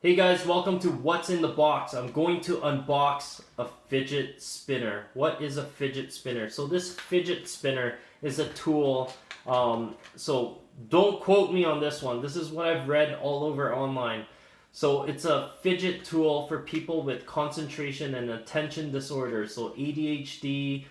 Hey guys, welcome to What's in the Box. I'm going to unbox a fidget spinner. What is a fidget spinner? So this fidget spinner is a tool. So don't quote me on this one. This is what I've read all over online. So it's a fidget tool for people with concentration and attention disorders. So ADHD,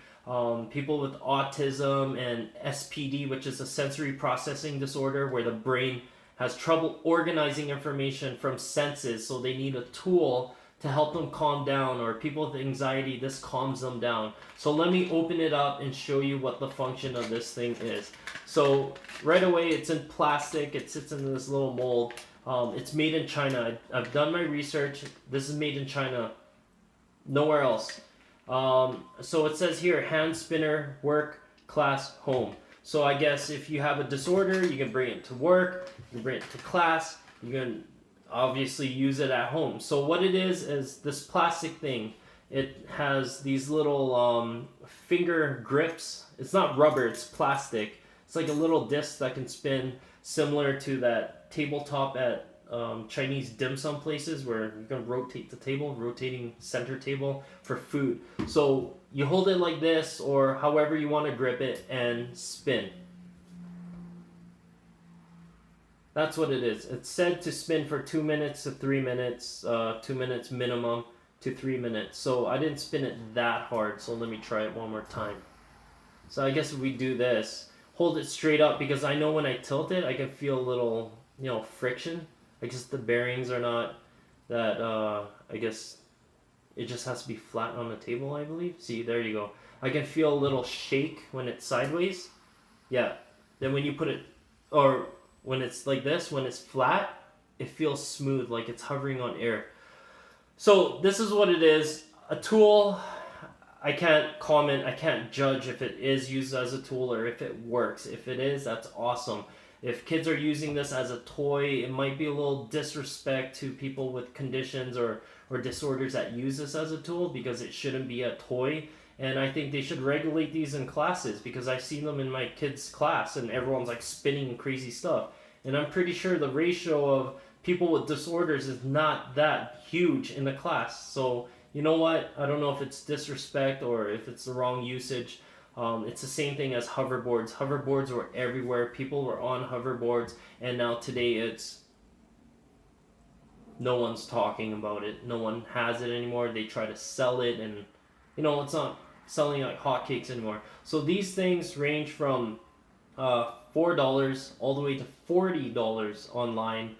people with autism, and SPD, which is a sensory processing disorder where the brain has trouble organizing information from senses, so they need a tool to help them calm down, or people with anxiety, this calms them down. So let me open it up and show you what the function of this thing is. So right away, it's in plastic. It sits in this little mold. It's made in China. I've done my research. This is made in China, nowhere else. So it says here, hand spinner, work, class, home. So I guess if you have a disorder, you can bring it to work, you can bring it to class, you can obviously use it at home. So what it is this plastic thing. It has these little finger grips. It's not rubber, it's plastic. It's like a little disc that can spin, similar to that tabletop at Chinese dim sum places where you can rotate the table, rotating center table for food. So you hold it like this, or however you want to grip it, and spin. That's what it is. It's said to spin for 2 minutes to 3 minutes, 2 minutes minimum to 3 minutes. So I didn't spin it that hard, so let me try it one more time. So I guess if we do this, hold it straight up, because I know when I tilt it, I can feel a little, friction. I guess the bearings are not that, I guess it just has to be flat on the table, I believe. See, there you go. I can feel a little shake when it's sideways. Yeah. Then when you put it, or when it's like this, when it's flat, it feels smooth, like it's hovering on air. So this is what it is. A tool. I can't comment, I can't judge if it is used as a tool or if it works. If it is, that's awesome. If kids are using this as a toy, it might be a little disrespect to people with conditions or disorders that use this as a tool, because it shouldn't be a toy. And I think they should regulate these in classes, because I've seen them in my kids' class and everyone's like spinning crazy stuff. And I'm pretty sure the ratio of people with disorders is not that huge in the class. So you know what? I don't know if it's disrespect or if it's the wrong usage. It's the same thing as hoverboards. Hoverboards were everywhere. People were on hoverboards, and now today it's no one's talking about it. No one has it anymore. They try to sell it, and it's not selling like hotcakes anymore. So these things range from $4 all the way to $40 online.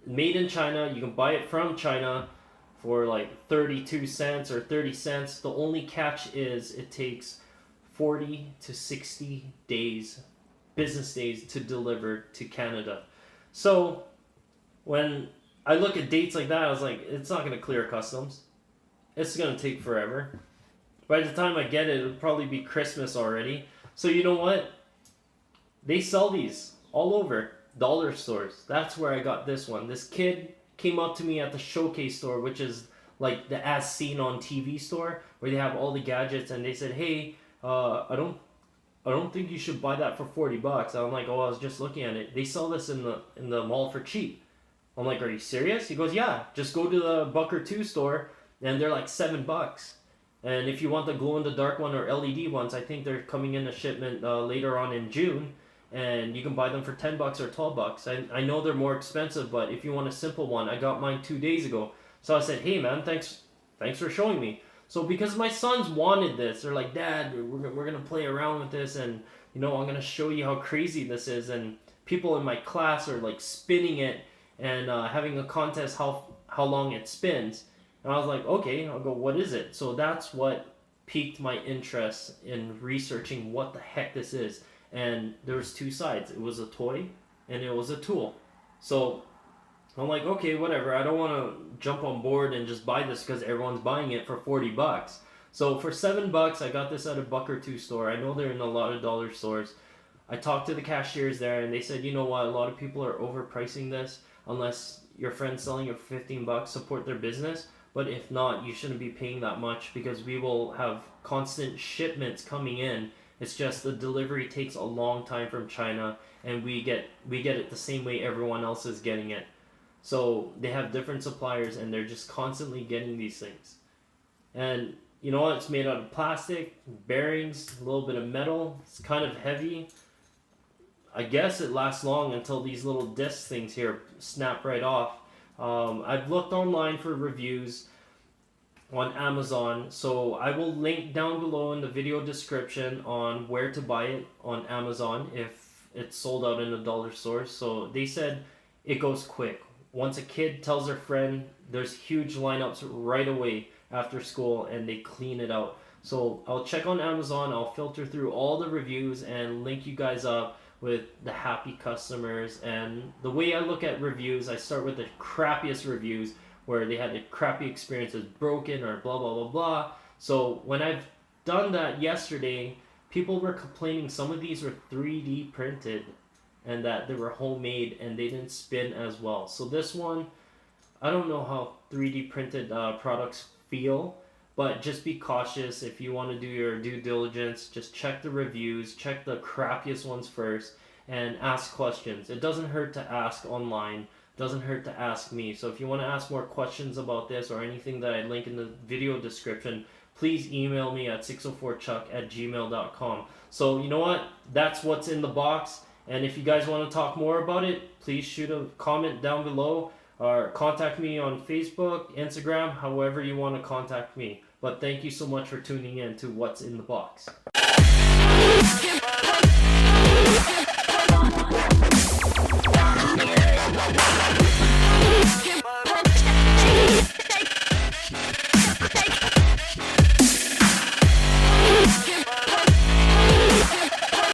Made in China. You can buy it from China for like 32 cents or 30 cents. The only catch is it takes 40 to 60 days, business days, to deliver to Canada. So when I look at dates like that, I was like, it's not going to clear customs. It's going to take forever. By the time I get it, it'll probably be Christmas already. So you know what? They sell these all over dollar stores. That's where I got this one. This kid came up to me at the Showcase store, which is like the As Seen on TV store, where they have all the gadgets, and they said, "Hey, I don't think you should buy that for $40." I'm like, "Oh, I was just looking at it. They sell this in the mall for cheap." I'm like, "Are you serious?" He goes, "Yeah, just go to the Bucker 2 store, and they're like $7. And if you want the glow in the dark one or LED ones, I think they're coming in a shipment later on in June." And you can buy them for $10 or $12. I know they're more expensive, but if you want a simple one, I got mine 2 days ago. So I said, "Hey man, thanks for showing me." So because my sons wanted this, they're like, "Dad, we're gonna play around with this, and I'm gonna show you how crazy this is." And people in my class are like spinning it and having a contest how long it spins. And I was like, okay, I'll go, what is it? So that's what piqued my interest in researching what the heck this is. And there was two sides. It was a toy and it was a tool. So I'm like, okay, whatever. I don't want to jump on board and just buy this because everyone's buying it for $40. So for $7, I got this at a Bucker 2 store. I know they're in a lot of dollar stores. I talked to the cashiers there, and they said, you know what, a lot of people are overpricing this. Unless your friend's selling it for $15, support their business. But if not, you shouldn't be paying that much, because we will have constant shipments coming in. It's just the delivery takes a long time from China, and we get it the same way everyone else is getting it. So they have different suppliers and they're just constantly getting these things. And you know what? It's made out of plastic, bearings, a little bit of metal. It's kind of heavy. I guess it lasts long until these little disc things here snap right off. I've looked online for reviews on Amazon, so I will link down below in the video description on where to buy it on Amazon if it's sold out in a dollar store. So they said it goes quick. Once a kid tells their friend, there's huge lineups right away after school and they clean it out. So I'll check on Amazon, I'll filter through all the reviews and link you guys up with the happy customers. And the way I look at reviews, I start with the crappiest reviews where they had a crappy experience, it's broken or blah blah blah blah. So when I've done that yesterday, people were complaining some of these were 3D printed and that they were homemade and they didn't spin as well. So this one, I don't know how 3D printed products feel, but just be cautious. If you want to do your due diligence, just check the reviews, check the crappiest ones first, and ask questions. It doesn't hurt to ask online, doesn't hurt to ask me. So if you want to ask more questions about this or anything that I link in the video description, please email me at 604chuck@gmail.com. So you know what? That's what's in the box. And if you guys want to talk more about it, please shoot a comment down below or contact me on Facebook, Instagram, however you want to contact me. But thank you so much for tuning in to What's in the Box.